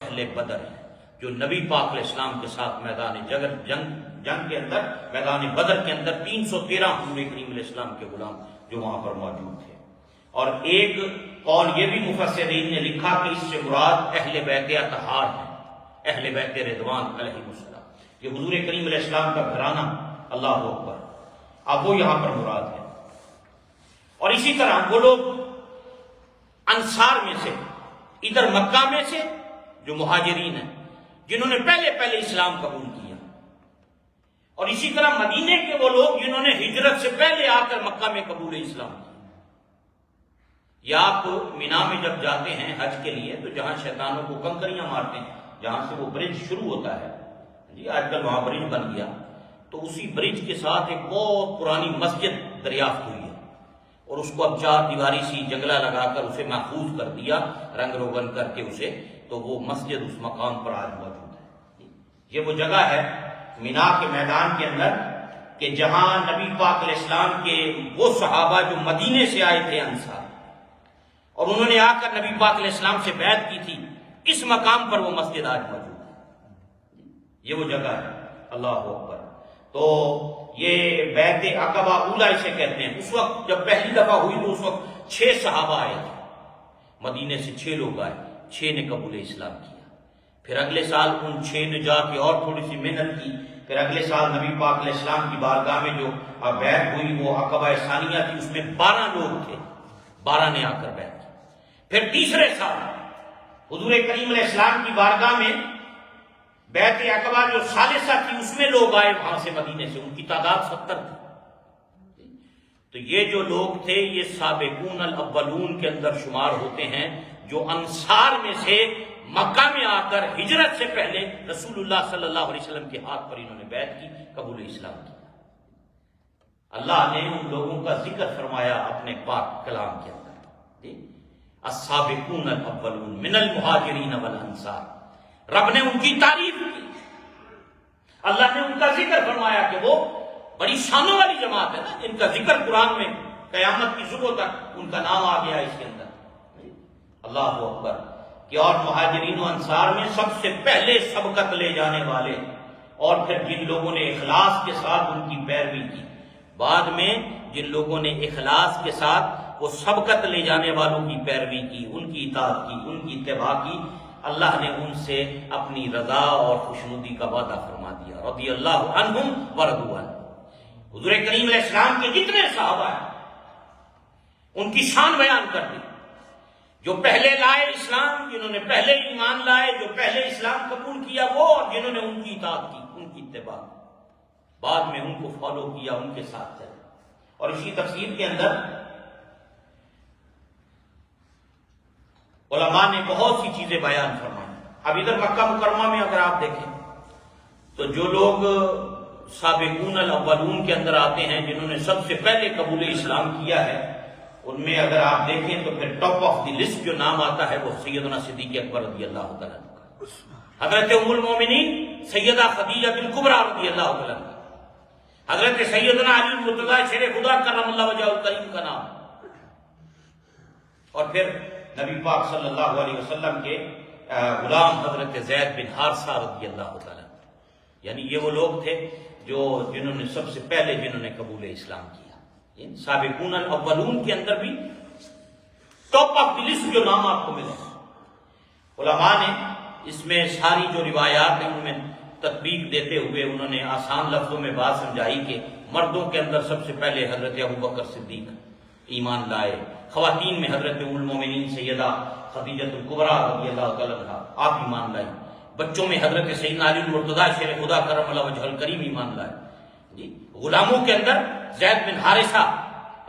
اہل بدر ہیں جو نبی پاک علیہ السلام کے ساتھ میدان جنگ کے اندر، میدان بدر کے اندر 313 حضور کریم علیہ السلام کے غلام جو وہاں پر موجود تھے۔ اور ایک قول یہ بھی مفسرین نے لکھا کہ اس سے مراد اہل بیت اطہار ہیں، اہل بیت رضوان علیہ السلام، یہ حضور کریم علیہ السلام کا گھرانہ، اللہ اکبر، اب وہ یہاں پر مراد ہے۔ اور اسی طرح وہ لوگ انصار میں سے، ادھر مکہ میں سے جو مہاجرین ہیں جنہوں نے پہلے اسلام قبول کیا، اور اسی طرح مدینے کے وہ لوگ جنہوں نے ہجرت سے پہلے آ کر مکہ میں قبول اسلام کیا۔ یا آپ مینا میں جب جاتے ہیں حج کے لیے تو جہاں شیطانوں کو کنکریاں مارتے ہیں، جہاں سے وہ برج شروع ہوتا ہے، جی آج کل وہاں برج بن گیا، تو اسی برج کے ساتھ ایک بہت پرانی مسجد دریافت ہوئی ہے، اور اس کو اب 4 دیواری سی جنگلہ لگا کر اسے محفوظ کر دیا، رنگ روگن کر کے اسے، تو وہ مسجد اس مقام پر آج موجود ہے۔ یہ وہ جگہ ہے مینا کے میدان کے اندر کہ جہاں نبی پاک علیہ السلام کے وہ صحابہ جو مدینے سے آئے تھے انصار، اور انہوں نے آ کر نبی پاک علیہ السلام سے بیعت کی تھی، اس مقام پر وہ مسجد آج موجود ہے۔ یہ وہ جگہ ہے، اللہ اکبر۔ تو یہ بیعت عقبہ اولیٰ اسے کہتے ہیں۔ اس وقت جب پہلی دفعہ ہوئی تو اس وقت 6 صحابہ آئے تھے، مدینے سے 6 لوگ آئے، 6 نے قبول اسلام کیا۔ پھر اگلے سال ان 6 نے جا کے اور تھوڑی سی محنت کی، پھر اگلے سال نبی پاک علیہ السلام کی بارگاہ میں جو بیعت ہوئی وہ عقبہ ثانیہ تھی، اس میں 12 لوگ تھے، 12 نے آ کر بیعت کی۔ پھر تیسرے سال حضور کریم علیہ السلام کی بارگاہ میں بیعت عقبہ جو ثالثہ تھی اس میں لوگ آئے وہاں سے مدینے سے، ان کی تعداد 70 تھی۔ تو یہ جو لوگ تھے یہ سابقون الاولون کے اندر شمار ہوتے ہیں، جو انصار میں سے مکہ میں آ کر ہجرت سے پہلے رسول اللہ صلی اللہ علیہ وسلم کے ہاتھ پر انہوں نے بیعت کی، قبول اسلام کی۔ اللہ نے ان لوگوں کا ذکر فرمایا اپنے پاک کلام کے اندر، السابقون الاولون من المہاجرین والانصار، رب نے ان کی تعریف کی، اللہ نے ان کا ذکر فرمایا کہ وہ بڑی شانوں والی جماعت ہے نا، ان کا ذکر قرآن میں قیامت کی صبح تک ان کا نام آ گیا اس کے اندر، اللہ اکبر۔ کہ اور مہاجرین و انصار میں سب سے پہلے سبقت لے جانے والے، اور پھر جن لوگوں نے اخلاص کے ساتھ ان کی پیروی کی، بعد میں جن لوگوں نے اخلاص کے ساتھ وہ سبقت لے جانے والوں کی پیروی کی، ان کی اطاعت کی، ان کی اتباع کی، اللہ نے ان سے اپنی رضا اور خوشنودی کا وعدہ فرما دیا، رضی اللہ عنہم ورضوا عنہ۔ حضور کریم علیہ السلام کے جتنے صحابہ ہیں ان کی شان بیان کر دی، جو پہلے لائے اسلام، جنہوں نے پہلے ایمان لائے، جو پہلے اسلام قبول کیا وہ، اور جنہوں نے ان کی اطاعت کی، ان کی اتباع کی، بعد میں ان کو فالو کیا، ان کے ساتھ چلے۔ اور اسی تفسیر کے اندر علماء نے بہت سی چیزیں بیان فرمائی۔ اب ادھر مکہ مکرمہ میں اگر آپ دیکھیں تو جو لوگ سابقون الاولون کے اندر آتے ہیں، جنہوں نے سب سے پہلے قبول اسلام کیا ہے، ان میں اگر آپ دیکھیں تو پھر ٹاپ آف دی لسٹ جو نام آتا ہے وہ سیدنا صدیق اکبر رضی اللہ تعالیٰ عنہ کا، حضرت ام المومنین سیدہ خدیجہ بنت کبریٰ رضی اللہ تعالیٰ عنہ، حضرت سیدنا علی مرتضیٰ شیر خدا کرم اللہ وجہہ الکریم کا نام، اور پھر نبی پاک صلی اللہ علیہ وسلم کے غلام حضرت زید بن حارثہ رضی اللہ تعالیٰ عنہ۔ یعنی یہ وہ لوگ تھے جنہوں نے سب سے پہلے جنہوں نے قبول اسلام کیا۔ سابقون الاولون کے اندر بھی ٹاپ آف دی لسٹ جو نام آپ کو ملے، علماء نے اس میں ساری جو روایات ہیں ان میں تطبیق دیتے ہوئے انہوں نے آسان لفظوں میں بات سمجھائی کہ مردوں کے اندر سب سے پہلے حضرت ابوبکر صدیق ایمان لائے، خواتین میں حضرت ام المومنین سیدہ خدیجہ الکبریٰ رضی اللہ تعالیٰ عنہا آپ ایمان لائیں، بچوں میں حضرت سیدنا علی مرتضیٰ شیر خدا کرم اللہ وجہہ الکریم ایمان لائے، جی غلاموں کے اندر زید بن حارثہ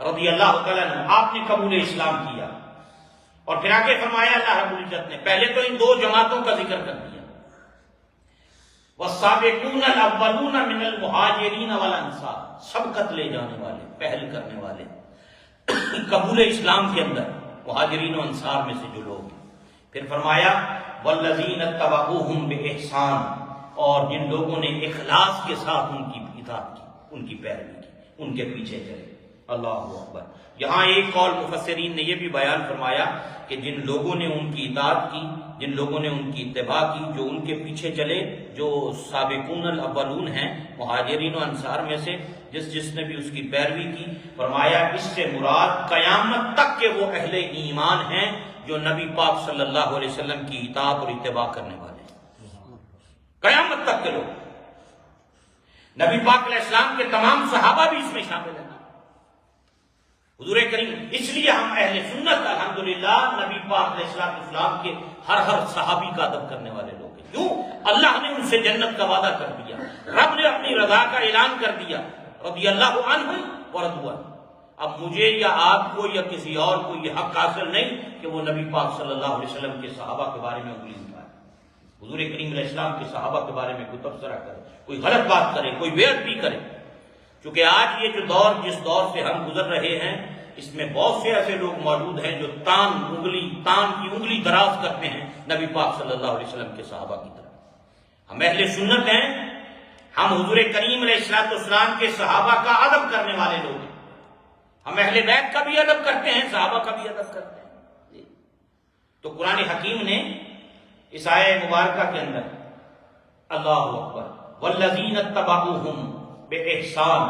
رضی اللہ تعالیٰ عنہ آپ نے قبول اسلام کیا۔ اور پھر آگے فرمایا اللہ رب العزت نے، پہلے تو ان 2 جماعتوں کا ذکر کر دیا، والسابقون الاولون من المہاجرین والانصار، سبقت لے جانے والے، پہل کرنے والے قبول اسلام کے اندر مہاجرین و انصار میں سے جو لوگ ہیں۔ پھر فرمایا والذین اتبعوہم بإحسان، اور جن لوگوں نے اخلاص کے ساتھ ان کی اطاعت کی، ان کی پیروی کی، ان کے پیچھے چلے۔ اللہ اکبر۔ یہاں ایک قول مفسرین نے یہ بھی بیان فرمایا کہ جن لوگوں نے ان کی اطاعت کی، جن لوگوں نے ان کی اتباع کی، جو ان کے پیچھے چلے، جو سابقون الاولون ہیں مہاجرین و انصار میں سے، جس نے بھی اس کی پیروی کی، فرمایا اس سے مراد قیامت تک کے وہ اہل ایمان ہیں جو نبی پاک صلی اللہ علیہ وسلم کی اطاعت اور اتباع کرنے والے ہیں، قیامت تک کے لوگ۔ نبی پاک علیہ السلام کے تمام صحابہ بھی اس میں شامل ہیں، حضور کریم۔ اس لیے ہم اہل سنت الحمدللہ نبی پاک علیہ السلام کے ہر صحابی کا ادب کرنے والے لوگ ہیں۔ کیوں؟ اللہ نے ان سے جنت کا وعدہ کر دیا، رب نے اپنی رضا کا اعلان کر دیا، رضی اللہ عنہم ورضوا عنہ۔ اب مجھے یا آپ کو یا کسی اور کو یہ حق حاصل نہیں کہ وہ نبی پاک صلی اللہ علیہ وسلم کے صحابہ کے بارے میں انگلی اٹھائے، حضور کریم علیہ السلام کے صحابہ کے بارے میں کوئی تبصرہ کرے، کوئی غلط بات کرے، کوئی بیعت بھی کرے۔ کیونکہ آج یہ جو دور، جس دور سے ہم گزر رہے ہیں، اس میں بہت سے ایسے لوگ موجود ہیں جو تان کی انگلی دراز کرتے ہیں نبی پاک صلی اللہ علیہ وسلم کے صحابہ کی طرف۔ ہم اہل سنت ہیں، ہم حضور کریم علیہ السلام کے صحابہ کا ادب کرنے والے لوگ ہیں، ہم اہل بیت کا بھی ادب کرتے ہیں، صحابہ کا بھی ادب کرتے ہیں۔ تو قرآن حکیم نے اس آیہ مبارکہ کے اندر اللہ اکبر والذین اتبعوہم بإحسان،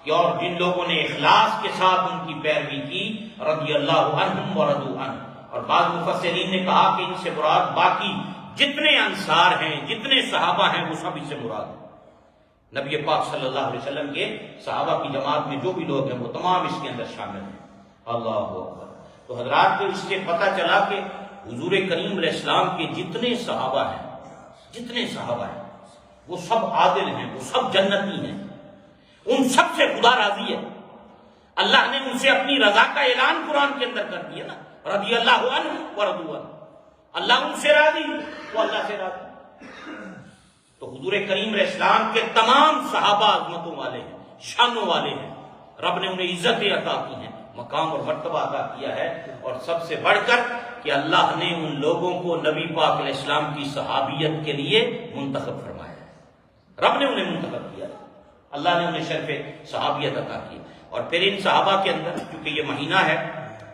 کہ اور جن لوگوں نے اخلاص کے ساتھ ان کی پیروی کی، رضی اللہ عنہم ورضوا عنہ۔ اور بعض مفسرین نے کہا کہ ان سے مراد باقی جتنے انصار ہیں، جتنے صحابہ ہیں، وہ سب اس سے مراد ہیں۔ نبی پاک صلی اللہ علیہ وسلم کے صحابہ کی جماعت میں جو بھی لوگ ہیں وہ تمام اس کے اندر شامل ہیں۔ اللہ اکبر۔ تو حضرات کو اس سے پتہ چلا کہ حضور کریم علیہ السلام کے جتنے صحابہ ہیں وہ سب عادل ہیں، وہ سب جنتی ہیں، ان سب سے خدا راضی ہے۔ اللہ نے ان سے اپنی رضا کا اعلان قرآن کے اندر کر دیا نا، رضی اللہ عنہ ورضوا عنہ۔ اللہ ان سے راضی، وہ اللہ سے راضی۔ تو حضور کریم علیہ السلام کے تمام صحابہ عظمتوں والے ہیں، شانوں والے ہیں، رب نے انہیں عزتیں عطا کی ہیں، مقام اور مرتبہ عطا کیا ہے۔ اور سب سے بڑھ کر کہ اللہ نے ان لوگوں کو نبی پاک علیہ السلام کی صحابیت کے لیے منتخب فرمایا ہے، رب نے انہیں منتخب کیا ہے، اللہ نے انہیں شرف صحابیت عطا کی۔ اور پھر ان صحابہ کے اندر چونکہ یہ مہینہ ہے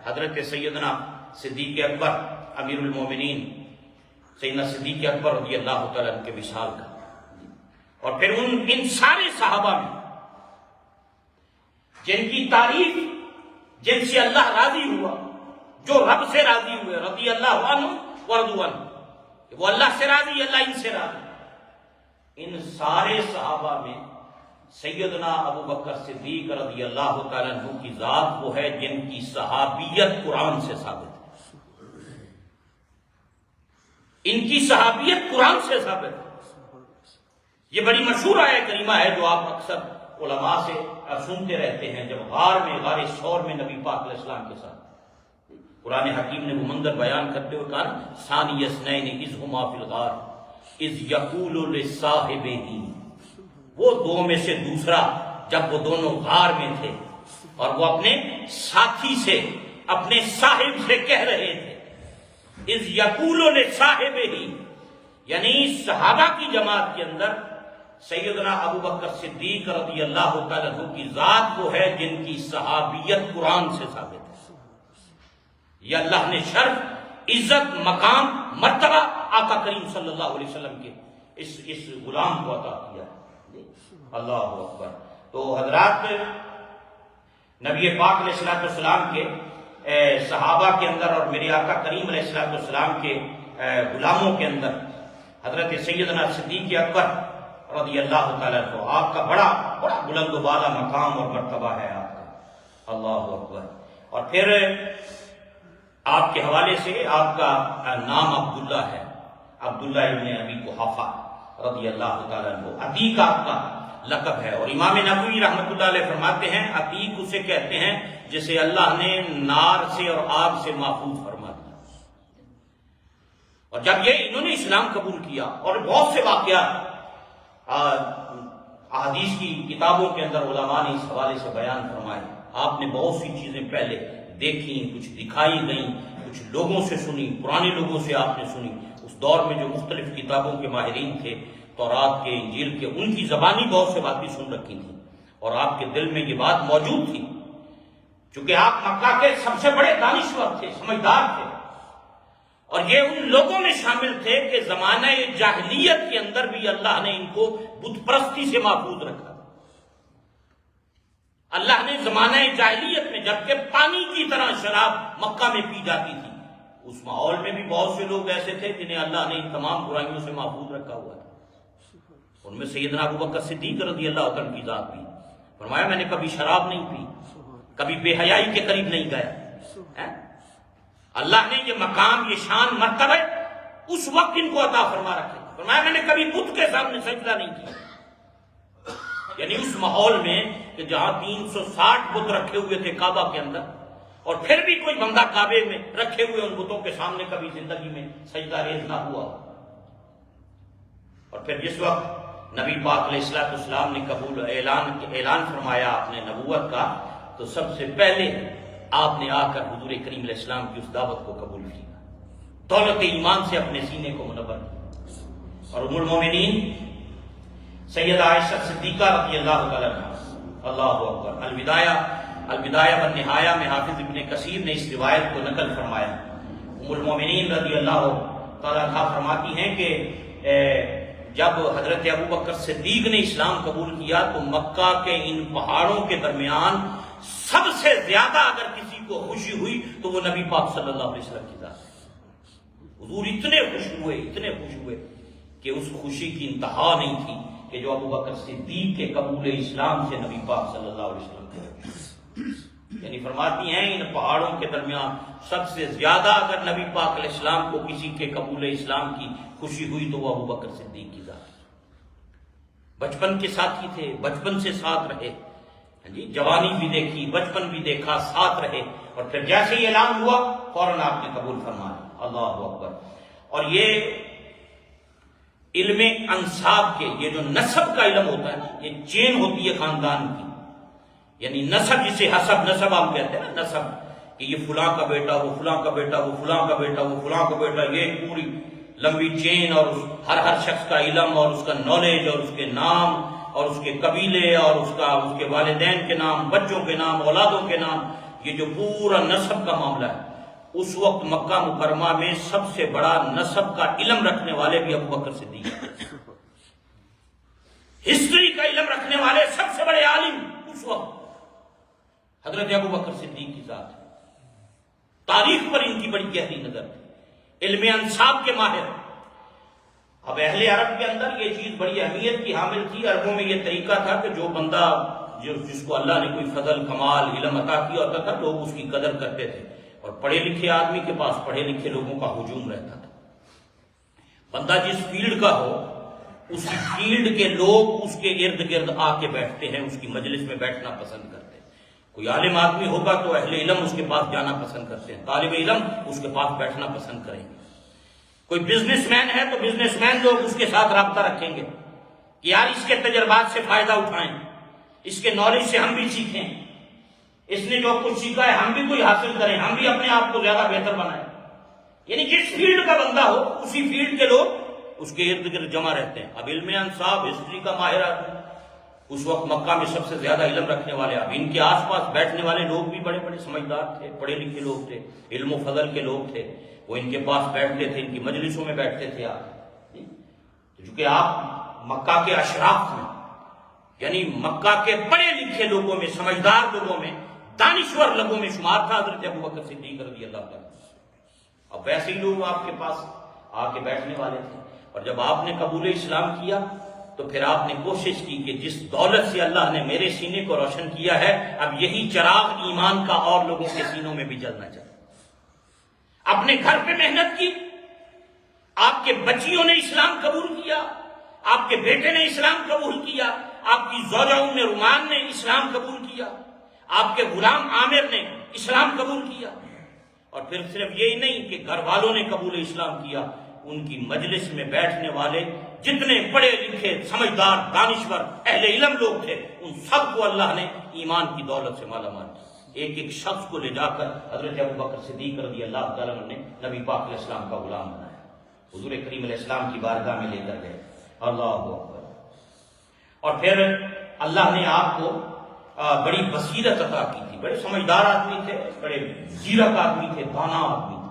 حضرت سیدنا صدیق اکبر امیر المومنین سیدنا صدیق اکبر رضی اللہ تعالیٰ عنہ کے وصال کا، اور پھر ان سارے صحابہ میں جن کی تعریف، جن سے اللہ راضی ہوا، جو رب سے راضی ہوئے، رضی اللہ عنہ ورضوا عنہ، وہ اللہ سے راضی، اللہ ان سے راضی۔ ان سارے صحابہ میں سیدنا ابو بکر صدیق رضی اللہ تعالیٰ عنہ کی ذات وہ ہے جن کی صحابیت قرآن سے ثابت ہے، ان کی صحابیت قرآن سے ثابت ہے۔ یہ بڑی مشہور آیت کریمہ ہے جو آپ اکثر علماء سے سنتے رہتے ہیں، جب غار ثور میں نبی پاک علیہ السلام کے ساتھ قرآن حکیم نے وہ منظر بیان کرتے ہوئے کہا، ثانی اثنین اذ ہما فی الغار اذ یقول لصاحبہ، وہ دو میں سے دوسرا جب وہ دونوں غار میں تھے اور وہ اپنے ساتھی سے، اپنے صاحب سے کہہ رہے تھے، اذ یقول لصاحبہ، یعنی صحابہ کی جماعت کے اندر سیدنا ابو بکر صدیق رضی اللہ تعالیٰ عنہ کی ذات وہ ہے جن کی صحابیت قرآن سے ثابت ہے۔ یہ اللہ نے شرف، عزت، مقام، مرتبہ آقا کریم صلی اللہ علیہ وسلم کے اس غلام کو عطا کیا۔ اللہ اکبر۔ تو حضرات نبی پاک علیہ السلام کے صحابہ کے اندر اور میرے آقا کریم علیہ السلام کے غلاموں کے اندر حضرت سیدنا صدیق اکبر رضی اللہ تعالیٰ عنہ، آپ کا بڑا بلند و بالا مقام اور مرتبہ ہے آپ کا۔ اللہ اکبر۔ اور پھر آپ کے حوالے سے آپ کا نام عبداللہ ہے، عبداللہ ابن ابی قحافہ رضی اللہ تعالیٰ عنہ، عتیق آپ کا لقب ہے۔ اور امام نووی رحمۃ اللہ علیہ فرماتے ہیں عتیق اسے کہتے ہیں جسے اللہ نے نار سے اور آگ سے محفوظ فرما دیا۔ اور جب یہ انہوں نے اسلام قبول کیا، اور بہت سے واقعات احادیث کی کتابوں کے اندر علماء نے اس حوالے سے بیان فرمائے، آپ نے بہت سی چیزیں پہلے دیکھی، کچھ دکھائی گئیں، کچھ لوگوں سے سنی، پرانے لوگوں سے آپ نے سنی۔ اس دور میں جو مختلف کتابوں کے ماہرین تھے، تورات کے، انجیل کے، ان کی زبانی بہت سے باتیں سن رکھی تھیں، اور آپ کے دل میں یہ بات موجود تھی چونکہ آپ مکہ کے سب سے بڑے دانشور تھے، سمجھدار تھے، اور یہ ان لوگوں میں شامل تھے کہ زمانہ جاہلیت کے اندر بھی اللہ نے ان کو بت پرستی سے محفوظ رکھا۔ اللہ نے زمانہ جاہلیت میں جبکہ پانی کی طرح شراب مکہ میں پی جاتی تھی، اس ماحول میں بھی بہت سے لوگ ایسے تھے جنہیں اللہ نے ان تمام برائیوں سے محفوظ رکھا ہوا تھا۔ ان میں سیدنا ابوبکر صدیق رضی اللہ عنہ کی ذات بھی، فرمایا میں نے کبھی شراب نہیں پی، کبھی بے حیائی کے قریب نہیں گیا۔ اللہ نے یہ مقام، یہ شان، مرتبہ اس وقت ان کو عطا فرما رکھے، فرمایا میں نے کبھی بت کے سامنے سجدہ نہیں کیا، یعنی اس ماحول میں کہ جہاں 360 بت رکھے ہوئے تھے کعبہ کے اندر، اور پھر بھی کوئی بندہ کعبے میں رکھے ہوئے ان بتوں کے سامنے کبھی زندگی میں سجدہ ریز نہ ہوا۔ اور پھر جس وقت نبی پاک علیہ السلام نے اعلان فرمایا اپنے نبوت کا، تو سب سے پہلے آپ نے آ کر حضور کریم علیہ السلام کی اس دعوت کو قبول کیا، دولت ایمان سے اپنے سینے کو منور کیا، اور ام المومنین سیدہ عائشہ صدیقہ رضی اللہ تعالیٰ عنہا، اللہ اکبر، البدایہ والنہایہ میں حافظ ابن کثیر نے اس روایت کو نقل فرمایا۔ ام المومنین رضی اللہ تعالیٰ عنہا فرماتی ہیں کہ جب حضرت ابوبکر صدیق نے اسلام قبول کیا تو مکہ کے ان پہاڑوں کے درمیان سب سے زیادہ اگر کسی کو خوشی ہوئی تو وہ نبی پاک صلی اللہ علیہ وسلم کی ذات۔ حضور اتنے خوش ہوئے کہ اس خوشی کی انتہا نہیں تھی کہ جو ابوبکر صدیق کے قبول اسلام سے نبی پاک صلی اللہ علیہ وسلم کے، یعنی فرماتی ہیں ان پہاڑوں کے درمیان سب سے زیادہ اگر نبی پاک علیہ السلام کو کسی کے قبول اسلام کی خوشی ہوئی تو وہ ابوبکر صدیق کی ذات۔ بچپن کے ساتھی تھے، بچپن سے ساتھ رہے، جوانی بھی دیکھی، بچپن بھی دیکھا، ساتھ رہے، اور پھر جیسے ہی اعلان ہوا فوراً آپ نے قبول فرمایا، اللہ اکبر۔ اور یہ علم انساب کے، یہ جو نسب کا علم ہوتا ہے نا، یہ چین ہوتی ہے خاندان کی، یعنی نسب جسے حسب نسب ہم کہتے ہیں نا، نسب کہ یہ فلاں کا بیٹا، وہ فلاں کا بیٹا، وہ فلاں کا بیٹا، وہ فلاں کا بیٹا، یہ پوری لمبی چین، اور ہر شخص کا علم اور اس کا نالج اور اس کے نام اور اس کے قبیلے اور اس کے والدین کے نام، بچوں کے نام، اولادوں کے نام، یہ جو پورا نسب کا معاملہ ہے، اس وقت مکہ مکرمہ میں سب سے بڑا نسب کا علم رکھنے والے بھی ابوبکر صدیق، ہسٹری کا علم رکھنے والے سب سے بڑے عالم اس وقت حضرت ابوبکر صدیق کی ذات ہے۔ تاریخ پر ان کی بڑی گہری نظر تھی، علم انساب کے ماہر۔ اب اہل عرب کے اندر یہ چیز بڑی اہمیت کی حامل تھی۔ عربوں میں یہ طریقہ تھا کہ جو بندہ جس کو اللہ نے کوئی فضل، کمال، علم عطا کیا ہوتا تھا، لوگ اس کی قدر کرتے تھے، اور پڑھے لکھے آدمی کے پاس پڑھے لکھے لوگوں کا ہجوم رہتا تھا۔ بندہ جس فیلڈ کا ہو، اس فیلڈ کے لوگ اس کے ارد گرد آ کے بیٹھتے ہیں، اس کی مجلس میں بیٹھنا پسند کرتے ہیں۔ کوئی عالم آدمی ہوگا تو اہل علم اس کے پاس جانا پسند کرتے ہیں، طالب علم اس کے پاس بیٹھنا پسند کریں گے۔ کوئی بزنس مین ہے تو بزنس مین لوگ اس کے ساتھ رابطہ رکھیں گے کہ یار اس کے تجربات سے فائدہ اٹھائیں، اس کے نالج سے ہم بھی سیکھیں، اس نے جو کچھ سیکھا ہے ہم بھی کوئی حاصل کریں، ہم بھی اپنے آپ کو زیادہ بہتر بنائیں۔ یعنی جس فیلڈ کا بندہ ہو اسی فیلڈ کے لوگ اس کے ارد گرد جمع رہتے ہیں۔ اب علم انصاف، ہسٹری کا ماہر آدمی، اس وقت مکہ میں سب سے زیادہ علم رکھنے والے، اب ان کے آس پاس بیٹھنے والے لوگ بھی بڑے بڑے سمجھدار تھے، پڑھے لکھے لوگ تھے، علم و فضل کے لوگ تھے، وہ ان کے پاس بیٹھتے تھے، ان کی مجلسوں میں بیٹھتے تھے۔ آپ چونکہ آپ مکہ کے اشراف میں، یعنی مکہ کے پڑھے لکھے لوگوں میں، سمجھدار لوگوں میں، دانشور لوگوں میں شمار تھا حضرت ابوبکر صدیق رضی اللہ عنہ۔ اب ویسے ہی لوگ آپ کے پاس آ کے بیٹھنے والے تھے، اور جب آپ نے قبول اسلام کیا تو پھر آپ نے کوشش کی کہ جس دولت سے اللہ نے میرے سینے کو روشن کیا ہے، اب یہی چراغ ایمان کا اور لوگوں کے سینوں میں بھی جلنا چاہیے۔ اپنے گھر پہ محنت کی، آپ کے بچیوں نے اسلام قبول کیا، آپ کے بیٹے نے اسلام قبول کیا، آپ کی زوجہ ام رومان نے اسلام قبول کیا، آپ کے غلام عامر نے اسلام قبول کیا، اور پھر صرف یہی نہیں کہ گھر والوں نے قبول اسلام کیا، ان کی مجلس میں بیٹھنے والے جتنے پڑھے لکھے، سمجھدار، دانشور، اہل علم لوگ تھے، ان سب کو اللہ نے ایمان کی دولت سے مالا مال کیا۔ ایک ایک شخص کو لے جا کر حضرت ابوبکر صدیق رضی اللہ تعالیٰ عنہ نے نبی پاک علیہ السلام کا غلام بنایا، حضور کریم علیہ السلام کی بارگاہ میں لے کر گئے، اللہ اکبر۔ اور پھر اللہ نے آپ کو بڑی بصیرت عطا کی تھی، بڑے سمجھدار آدمی تھے، بڑے زیرک آدمی تھے، دانا آدمی تھے،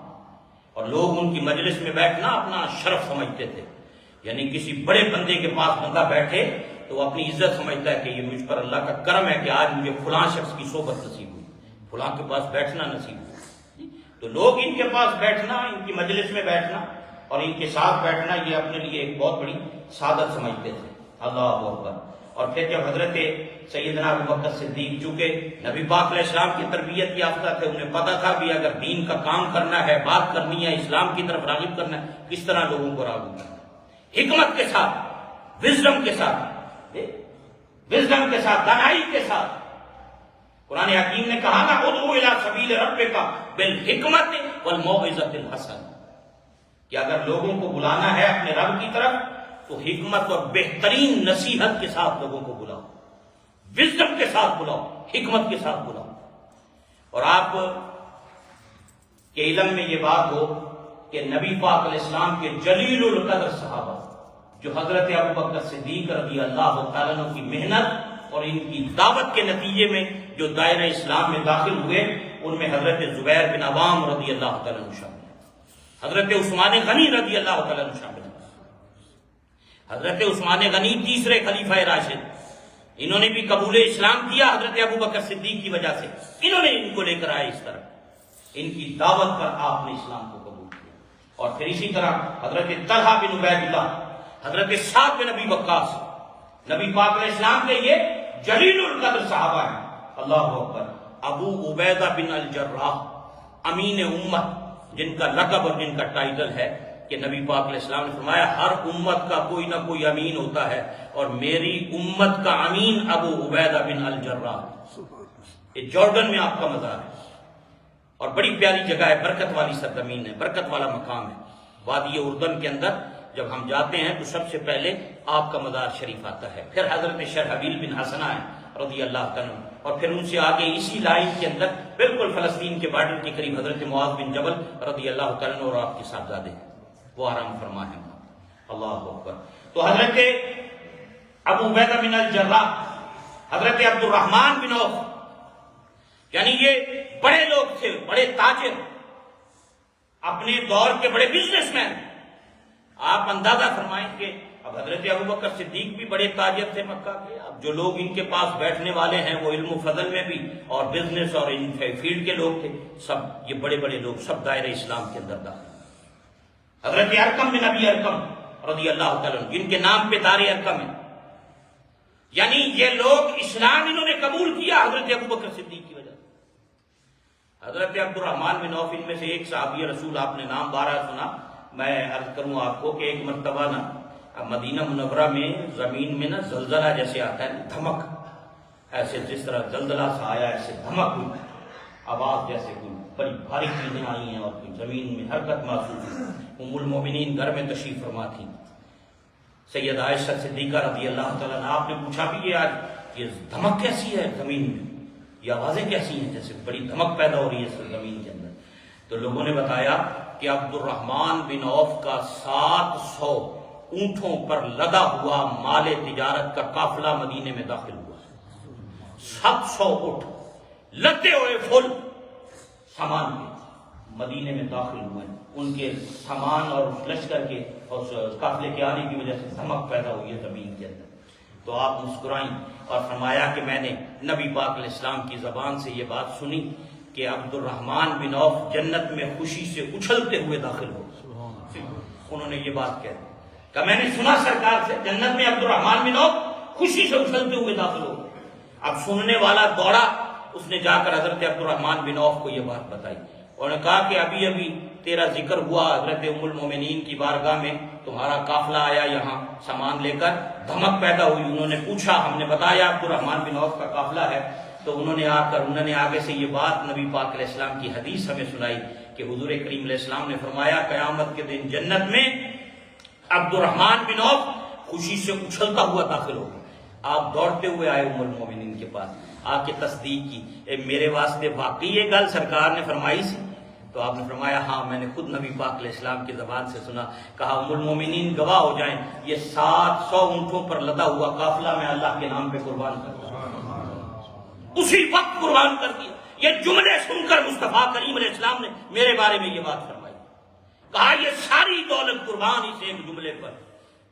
اور لوگ ان کی مجلس میں بیٹھنا اپنا شرف سمجھتے تھے. یعنی کسی بڑے بندے کے پاس بندہ بیٹھے تو وہ اپنی عزت سمجھتا ہے کہ یہ مجھ پر اللہ کا کرم ہے کہ آج مجھے فلاں شخص کی صحبت نصیب ہوئی، فلاں کے پاس بیٹھنا نصیب ہوئی. تو لوگ ان کے پاس بیٹھنا، ان کی مجلس میں بیٹھنا اور ان کے ساتھ بیٹھنا یہ اپنے لیے ایک بہت بڑی سعادت سمجھتے تھے. اللہ اکبر. اور پھر جب حضرت سیدنا ابوبکر صدیق چونکہ نبی پاک علیہ السلام کی تربیت یافتہ تھے، انہیں پتہ تھا بھی اگر دین کا کام کرنا ہے، بات کرنی ہے، اسلام کی طرف راغب کرنا ہے، کس طرح لوگوں کو راغب کرنا ہے، حکمت کے ساتھ، وزڈم کے ساتھ، وزڈم کے ساتھ، دانائی کے ساتھ. قرآن حکیم نے کہا نا ادعو الی سبیل ربک بالحکمت والموعظۃ الحسنہ، کہ اگر لوگوں کو بلانا ہے اپنے رب کی طرف تو حکمت اور بہترین نصیحت کے ساتھ لوگوں کو بلاؤ، وزڈم کے ساتھ بلاؤ، حکمت کے ساتھ بلاؤ. اور آپ کے علم میں یہ بات ہو کہ نبی پاک علیہ السلام کے جلیل القدر صحابہ جو حضرت ابوبکر صدیق رضی اللہ تعالیٰ عنہ کی محنت اور ان کی دعوت کے نتیجے میں جو دائرہ اسلام میں داخل ہوئے، ان میں حضرت زبیر بن عوام رضی اللہ تعالیٰ عنہ شامل ہیں، حضرت عثمان غنی رضی اللہ تعالیٰ عنہ شامل ہیں. حضرت عثمان غنی تیسرے خلیفہ راشد، انہوں نے بھی قبول اسلام کیا حضرت ابوبکر صدیق کی وجہ سے، انہوں نے ان کو لے کر آئے اس طرح، ان کی دعوت پر آپ نے اسلام کو قبول کیا. اور پھر اسی طرح حضرت طلحہ بن عبید اللہ، حضرت سعد بن ابی وقاص، نبی پاک علیہ السلام کے یہ جلیل القدر صحابہ ہیں. اللہ اکبر. ابو عبیدہ بن الجراح امین امت، جن کا لقب اور جن کا ٹائٹل ہے کہ نبی پاک علیہ السلام نے فرمایا ہر امت کا کوئی نہ کوئی امین ہوتا ہے، اور میری امت کا امین ابو عبیدہ بن الجراح. یہ جارڈن میں آپ کا مزار ہے اور بڑی پیاری جگہ ہے، برکت والی سرزمین ہے، برکت والا مقام ہے. وادی اردن کے اندر جب ہم جاتے ہیں تو سب سے پہلے آپ کا مزار شریف آتا ہے، پھر حضرت شرحبیل بن حسنہ ہے رضی اللہ تعالیٰ عنہ، اور پھر ان سے آگے اسی لائن کے اندر بالکل فلسطین کے بارڈر کے قریب حضرت معاذ بن جبل رضی اللہ تعالیٰ عنہ اور آپ کے صاحبزادے ہیں، وہ آرام فرما ہے. اللہ اکبر. تو حضرت ابو عبیدہ بن الجراح، حضرت عبد الرحمن بن عوف، یعنی یہ بڑے لوگ تھے، بڑے تاجر، اپنے دور کے بڑے بزنس مین. آپ اندازہ فرمائیں کہ اب حضرت ابوبکر صدیق بھی بڑے تاجر تھے مکہ کے، اب جو لوگ ان کے پاس بیٹھنے والے ہیں وہ علم و فضل میں بھی اور بزنس اور ان فیلڈ کے لوگ تھے، سب یہ بڑے بڑے لوگ سب دائرہ اسلام کے اندر داخل. حضرت ارقم بن ابی ارقم رضی اللہ تعالیٰ عنہ، جن کے نام پہ دار ارقم ہے، یعنی یہ لوگ اسلام انہوں نے قبول کیا حضرت ابوبکر صدیق کی وجہ سے. حضرت عبد الرحمن بن عوف ان میں سے ایک صحابی رسول، آپ نے نام بارہ سنا. میں عرض کروں آپ کو کہ ایک مرتبہ نا مدینہ منورہ میں زمین میں نا زلزلہ جیسے آتا ہے، دھمک، ایسے جس طرح زلزلہ سا آیا ایسے دھمک ہوئی، آواز جیسے کوئی بڑی بھاری چیزیں آئی ہیں اور کوئی زمین میں حرکت محسوس ہوئی. ام المومنین گھر میں تشریف فرما تھی، سید عائشہ صدیقہ رضی اللہ تعالیٰ عنہ. آپ نے پوچھا بھی یہ آج یہ دھمک کیسی ہے زمین میں، یہ آوازیں کیسی ہیں، جیسے بڑی دھمک پیدا ہو رہی ہے زمین کے اندر. تو لوگوں نے بتایا کہ عبد الرحمن بن عوف کا 700 اونٹوں پر لدا ہوا مال تجارت کا قافلہ مدینے میں داخل ہوا. 700 اونٹ لدے ہوئے فل سامان کے مدینے میں داخل ہوئے. ان کے سامان اور لشکر کے اور قافلے کے آنے کی وجہ سے دھمک پیدا ہوئی ہے زمین کے اندر. تو آپ مسکرائیں اور فرمایا کہ میں نے نبی پاک علیہ السلام کی زبان سے یہ بات سنی کہ عبد الرحمن بن عوف جنت میں خوشی سے اچھلتے ہوئے داخل ہو. انہوں نے یہ بات کہہ دی کہ میں نے سنا سرکار سے جنت میں عبد الرحمن بن عوف خوشی سے اچھلتے ہوئے داخل ہو. اب سننے والا دوڑا، اس نے جا کر حضرت عبد الرحمن بن عوف کو یہ بات بتائی. انہوں نے کہا کہ ابھی ابھی تیرا ذکر ہوا حضرت ام المومنین کی بارگاہ میں، تمہارا قافلہ آیا یہاں سامان لے کر، دھمک پیدا ہوئی. انہوں نے پوچھا، ہم نے بتایا عبد الرحمن بن عوف کا قافلہ ہے. تو انہوں نے آگے سے یہ بات نبی پاک علیہ السلام کی حدیث ہمیں سنائی کہ حضور کریم علیہ السلام نے فرمایا قیامت کے دن جنت میں عبد الرحمن بن عوف خوشی سے اچھلتا ہوا داخل ہوگا. آپ دوڑتے ہوئے آئے ام المومنین کے پاس، آ کے تصدیق کی، میرے واسطے واقعی یہ گل سرکار نے فرمائی سی؟ تو آپ نے فرمایا ہاں میں نے خود نبی پاک علیہ السلام کی زبان سے سنا. کہا ام المومنین گواہ ہو جائیں، یہ 700 اونٹوں پر لدا ہوا قافلہ میں اللہ کے نام پہ قربان کرتا ہوں. اسی وقت قربان کر دیا۔ یہ جملے سن کر مصطفیٰ کریم علیہ السلام نے میرے بارے میں یہ بات فرمائی، کہا یہ ساری دولت قربان اس ایک جملے پر،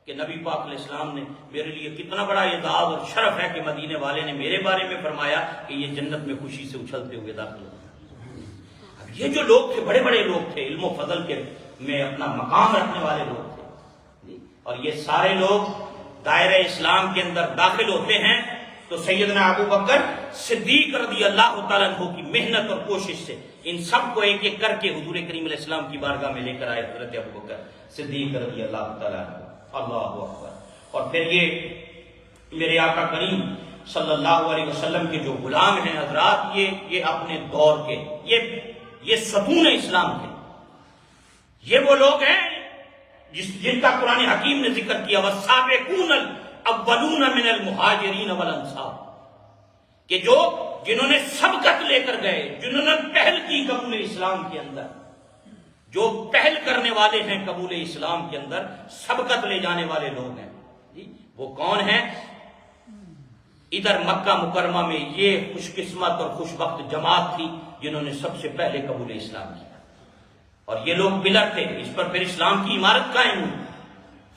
کہ نبی پاک علیہ السلام نے میرے لیے کتنا بڑا اعزاز اور شرف ہے کہ مدینے والے نے میرے بارے میں فرمایا کہ یہ جنت میں خوشی سے اچھلتے ہوئے داخل ہو۔ اب یہ جو لوگ تھے بڑے بڑے لوگ تھے، علم و فضل کے میں اپنا مقام رکھنے والے لوگ تھے، اور یہ سارے لوگ دائرہ اسلام کے اندر داخل ہوتے ہیں تو سیدنا ابو بکر صدیق رضی اللہ تعالیٰ عنہ کی محنت اور کوشش سے ان سب کو ایک ایک کر کے حضور کریم علیہ السلام کی بارگاہ میں لے کر آئے حضرت ابو بکر صدیق رضی اللہ تعالیٰ عنہ۔ اللہ اکبر۔ اور پھر یہ میرے آقا کریم صلی اللہ علیہ وسلم کے جو غلام ہیں حضرات، یہ اپنے دور کے یہ ستون اسلام کے، یہ وہ لوگ ہیں جن کا قرآن حکیم نے ذکر کیا، والسابقون الاولون من المہاجرین والانصار، کہ جنہوں نے سبقت لے کر گئے، جنہوں نے پہل کی قبول اسلام کے اندر، جو پہل کرنے والے ہیں قبول اسلام کے اندر، سبقت لے جانے والے لوگ ہیں جی، وہ کون ہیں؟ ادھر مکہ مکرمہ میں یہ خوش قسمت اور خوش بخت جماعت تھی جنہوں نے سب سے پہلے قبول اسلام کیا، اور یہ لوگ پلر تھے، اس پر پھر اسلام کی عمارت قائم ہوئی،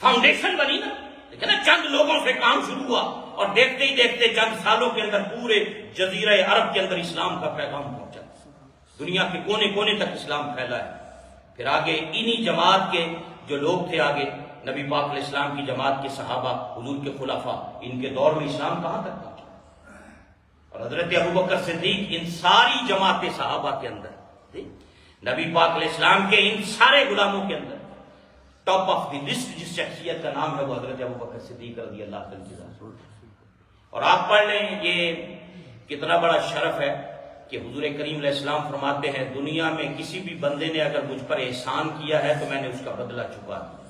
فاؤنڈیشن بنی نا، لیکن چند لوگوں سے کام شروع ہوا اور دیکھتے ہی دیکھتے چند سالوں کے اندر پورے جزیرہ عرب کے اندر اسلام کا پیغام پہنچا، دنیا کے کونے کونے تک اسلام پھیلا ہے۔ پھر آگے انہی جماعت کے جو لوگ تھے، آگے نبی پاک علیہ السلام کی جماعت کے صحابہ، حضور کے خلفاء، ان کے دور میں اسلام کہاں تک پہنچا، اور حضرت ابو بکر صدیق ان ساری جماعت صحابہ کے اندر، نبی پاک علیہ السلام کے ان سارے غلاموں کے اندر ٹاپ آف دی لسٹ جس شخصیت کا نام ہے وہ حضرت ابو بکر صدیق رضی اللہ عنہ۔ اور آپ پڑھ لیں یہ کتنا بڑا شرف ہے کہ حضور کریم علیہ السلام فرماتے ہیں، دنیا میں کسی بھی بندے نے اگر مجھ پر احسان کیا ہے تو میں نے اس کا بدلہ چکا دیا،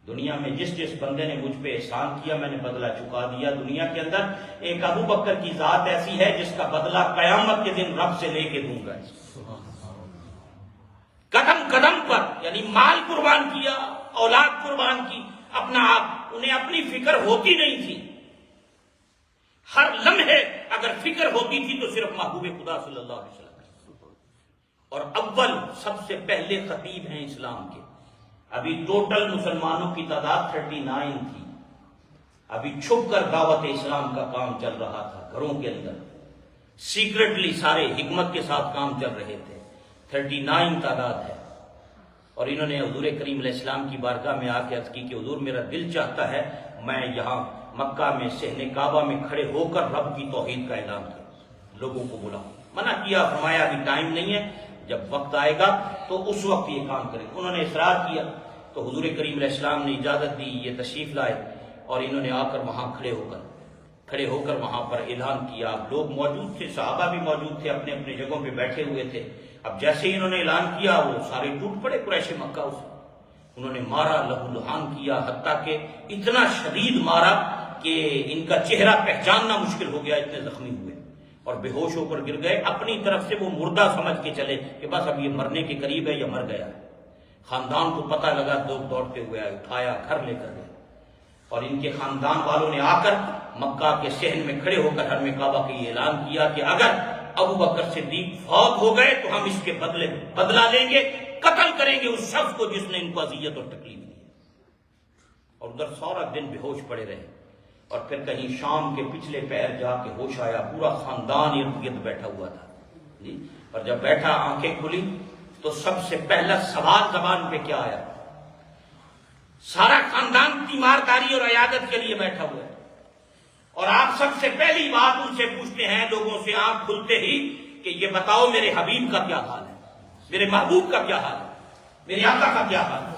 دنیا میں جس بندے نے مجھ پہ احسان کیا میں نے بدلہ چکا دیا۔ دنیا کے اندر ایک ابو بکر کی ذات ایسی ہے جس کا بدلہ قیامت کے دن رب سے لے کے دوں گا، قدم قدم پر، یعنی مال قربان کیا، اولاد قربان کی، اپنا آپ، انہیں اپنی فکر ہوتی نہیں تھی، ہر لمحے اگر فکر ہوتی تھی تو صرف محبوب خدا صلی اللہ علیہ وسلم، اور اول سب سے پہلے خطیب ہیں اسلام کے۔ ابھی ٹوٹل مسلمانوں کی تعداد 39 تھی، ابھی چھپ کر دعوت اسلام کا کام چل رہا تھا، گھروں کے اندر سیکرٹلی سارے حکمت کے ساتھ کام چل رہے تھے، 39 تعداد ہے۔ اور انہوں نے حضور کریم علیہ السلام کی بارگاہ میں آ کے عرض کی کہ حضور میرا دل چاہتا ہے میں یہاں مکہ میں صحن کعبہ میں کھڑے ہو کر رب کی توحید کا اعلان کروں، لوگوں کو بلاؤں۔ منع کیا، فرمایا ابھی ٹائم نہیں ہے، جب وقت آئے گا تو اس وقت یہ کام کریں۔ انہوں نے اصرار کیا تو حضور کریم علیہ السلام نے اجازت دی، یہ تشریف لائے اور انہوں نے آ کر وہاں کھڑے ہو کر وہاں پر اعلان کیا۔ لوگ موجود تھے، صحابہ بھی موجود تھے، اپنے اپنے جگہوں پہ بیٹھے ہوئے تھے۔ اب جیسے ہی انہوں نے اعلان کیا وہ سارے ٹوٹ پڑے قریش مکہ، اسے انہوں نے مارا، لہو لہان کیا، حتیٰ کہ اتنا شدید مارا کہ ان کا چہرہ پہچاننا مشکل ہو گیا، اتنے زخمی ہوئے اور بے ہوش ہو کر گر گئے۔ اپنی طرف سے وہ مردہ سمجھ کے چلے کہ بس اب یہ مرنے کے قریب ہے یا مر گیا ہے۔ خاندان کو پتہ لگا، لوگ دوڑتے ہوئے آئے، اٹھایا، گھر لے کر گئے، اور ان کے خاندان والوں نے آ کر مکہ کے صحن میں کھڑے ہو کر حرم کعبہ کے یہ اعلان کیا کہ اگر ابو بکر صدیق فوت ہو گئے تو ہم اس کے بدلے بدلہ لیں گے، قتل کریں گے اس شخص کو جس نے ان کو اذیت اور تکلیف دی۔ اور ادھر سارا دن بے ہوش پڑے رہے، اور پھر کہیں شام کے پچھلے پہر جا کے ہوش آیا، پورا خاندان ارد گرد بیٹھا ہوا تھا جی۔ اور جب بیٹھا، آنکھیں کھلی تو سب سے پہلا سوال زبان پہ کیا آیا؟ سارا خاندان تیمارداری اور عیادت کے لیے بیٹھا ہوا ہے، اور آپ سب سے پہلی بات ان سے پوچھتے ہیں لوگوں سے آنکھ کھلتے ہی کہ یہ بتاؤ میرے حبیب کا کیا حال ہے، میرے محبوب کا کیا حال ہے، میرے آقا کا کیا حال ہے۔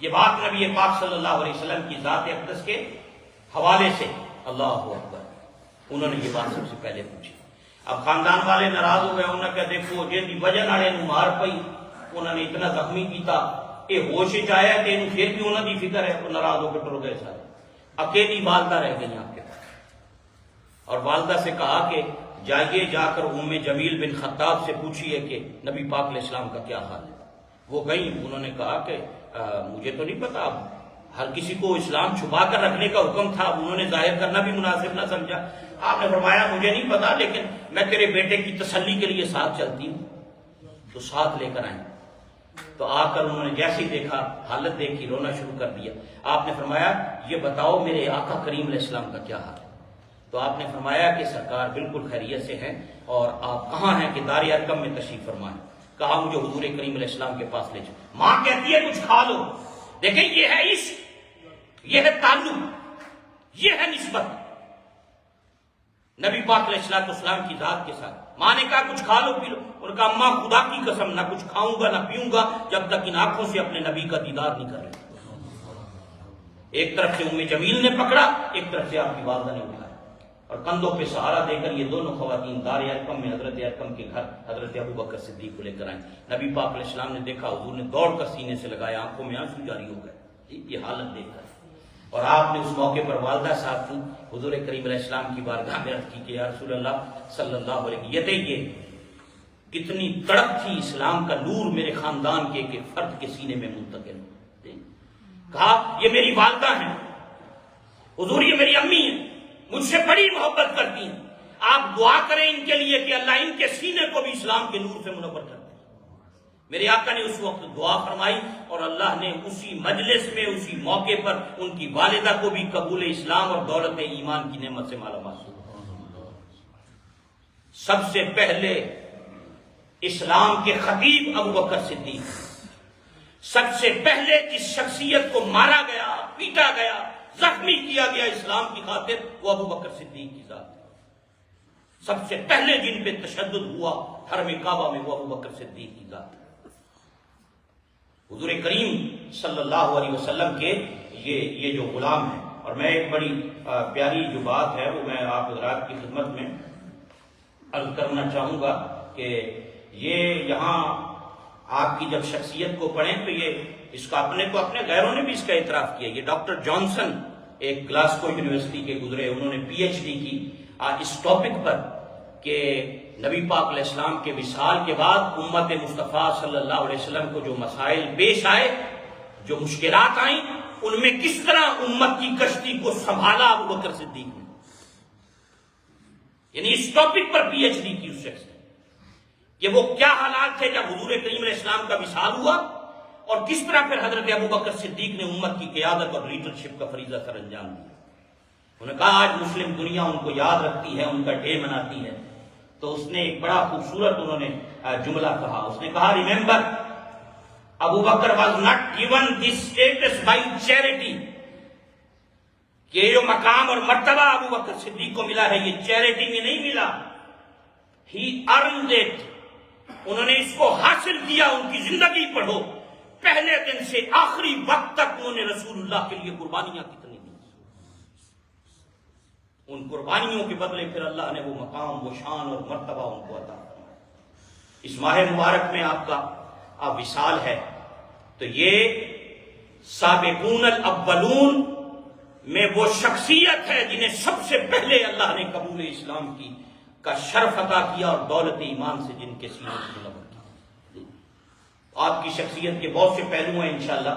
یہ بات نبی پاک صلی اللہ علیہ وسلم کی ذات اقدس کے حوالے سے، اللہ اکبر، انہوں نے یہ بات سب سے پہلے پوچھی۔ اب خاندان والے ناراض ہو گئے، انہوں نے کہا دیکھو جی وجہ والے مار پئی، انہوں نے اتنا زخمی کیتا، یہ ہوش آیا کہ انہوں پھر بھی انہوں کی فکر ہے، وہ ناراض ہو کے ٹر گئے سارے۔ اکیلی والدہ رہ گئی آپ کے پاس، اور والدہ سے کہا کہ جائیے جا کر ام جمیل بن خطاب سے پوچھئے کہ نبی پاک علیہ السلام کا کیا حال ہے۔ وہ گئیں، انہوں نے کہا کہ مجھے تو نہیں پتا، ہر کسی کو اسلام چھپا کر رکھنے کا حکم تھا، انہوں نے ظاہر کرنا بھی مناسب نہ سمجھا، آپ نے فرمایا مجھے نہیں پتا لیکن میں تیرے بیٹے کی تسلی کے لیے ساتھ چلتی ہوں، تو ساتھ لے کر آئیں۔ تو آ کر انہوں نے جیسے ہی دیکھا، حالت دیکھی، رونا شروع کر دیا۔ آپ نے فرمایا یہ بتاؤ میرے آقا کریم علیہ السلام کا کیا حال ہے؟ تو آپ نے فرمایا کہ سرکار بالکل خیریت سے ہیں، اور آپ کہاں ہیں؟ کہ دار ارقم میں تشریف فرمائیں۔ کہا مجھے حضور کریم علیہ السلام کے پاس لے جاؤ۔ ماں کہتی ہے کچھ کھا لو۔ دیکھیں یہ ہے عشق، یہ ہے تعلق، یہ ہے نسبت نبی پاک علیہ السلام کی ذات کے ساتھ۔ ماں نے کہا کچھ کھا لو پی لو، اور کہا ماں خدا کی قسم نہ کچھ کھاؤں گا نہ پیوں گا جب تک ان آنکھوں سے اپنے نبی کا دیدار نہیں کر رہے۔ ایک طرف سے ام جمیل نے پکڑا، ایک طرف سے آپ کی والدہ نے اٹھایا، اور کندھوں پہ سہارا دے کر یہ دونوں خواتین دار ارقم میں حضرت ارقم کے گھر حضرت ابو بکر صدیق کو لے کر آئیں۔ نبی پاک علیہ السلام نے دیکھا، حضور نے دوڑ کر سینے سے لگایا، آنکھوں میں آنسو جاری ہو گئے یہ حالت دیکھ کر، اور آپ نے اس موقع پر والدہ صاحب تھی، حضور کریم علیہ السلام کی بارگاہ میں عرض کی کہ یا رسول اللہ صلی اللہ علیہ وسلم، یہ دیکھیے کتنی تڑپ تھی اسلام کا نور میرے خاندان کے ایک فرد کے سینے میں منتقل ہو۔ کہا یہ میری والدہ ہیں، حضور یہ میری امی ہیں، مجھ سے بڑی محبت کرتی ہیں، آپ دعا کریں ان کے لیے کہ اللہ ان کے سینے کو بھی اسلام کے نور سے منور کر دے۔ میرے آقا نے اس وقت دعا فرمائی، اور اللہ نے اسی مجلس میں اسی موقع پر ان کی والدہ کو بھی قبول اسلام اور دولت ایمان کی نعمت سے مالا مال۔ سب سے پہلے اسلام کے خطیب ابو بکر صدیق، سب سے پہلے جس شخصیت کو مارا گیا، پیٹا گیا، زخمی کیا گیا اسلام کی خاطر، وہ ابو بکر صدیق کی ذات ہے۔ سب سے پہلے جن پہ تشدد ہوا حرم کعبہ میں، وہ ابو بکر صدیق کی ذات ہے۔ حضور کریم صلی اللہ علیہ وسلم کے یہ جو غلام ہیں، اور میں ایک بڑی پیاری جو بات ہے وہ میں آپ حضرات کی خدمت میں عرض کرنا چاہوں گا کہ یہ یہاں آپ کی جب شخصیت کو پڑھیں تو یہ اس کا اپنے کو اپنے غیروں نے بھی اس کا اعتراف کیا۔ یہ ڈاکٹر جانسن ایک گلاسکو یونیورسٹی کے گزرے، انہوں نے پی ایچ ڈی کی اس ٹاپک پر کہ نبی پاک علیہ السلام کے وصال کے بعد امت مصطفیٰ صلی اللہ علیہ وسلم کو جو مسائل پیش آئے، جو مشکلات آئیں، ان میں کس طرح امت کی کشتی کو سنبھالا ابو بکر صدیق نے۔ یعنی اس ٹاپک پر پی ایچ ڈی کی اس شخص نے کہ وہ کیا حالات تھے جب حضور کریم علیہ السلام کا وصال ہوا، اور کس طرح پھر حضرت ابو بکر صدیق نے امت کی قیادت اور لیڈرشپ کا فریضہ سر انجام دیا۔ انہوں نے کہا آج مسلم دنیا ان کو یاد رکھتی ہے، ان کا ڈے مناتی ہے۔ تو اس نے ایک بڑا خوبصورت انہوں نے جملہ کہا، اس نے کہا remember Abu Bakr was not given this status by charity, کہ یہ جو مقام اور مرتبہ ابو بکر صدیق کو ملا ہے یہ چیریٹی میں نہیں ملا، ہی ارنڈ اٹ، انہوں نے اس کو حاصل کیا۔ ان کی زندگی پڑھو، پہلے دن سے آخری وقت تک انہوں نے رسول اللہ کے لیے قربانیاں کتنی دی، ان قربانیوں کے بدلے پھر اللہ نے وہ مقام، وہ شان اور مرتبہ ان کو عطا فرمایا۔ اس ماہ مبارک میں آپ کا وصال ہے، تو یہ سابقون الاولون میں وہ شخصیت ہے جنہیں سب سے پہلے اللہ نے قبول اسلام کا شرف عطا کیا اور دولت ایمان سے جن کے سینے سے منور کیا۔ آپ کی شخصیت کے بہت سے پہلو ہیں، انشاءاللہ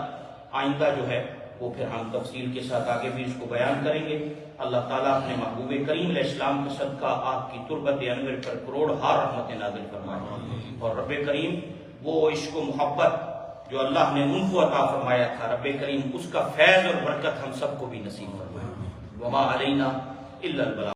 آئندہ جو ہے وہ پھر ہم تفصیل کے ساتھ آگے بھی اس کو بیان کریں گے۔ اللہ تعالیٰ اپنے محبوب کریم علیہ السلام کا صدقہ آپ کی تربت انور پر کروڑ ہار رحمت نازل فرمائے، اور رب کریم وہ عشق و محبت جو اللہ نے ان کو عطا فرمایا تھا، رب کریم اس کا فیض اور برکت ہم سب کو بھی نصیب فرمائے۔ وما علینا الا البلاغ۔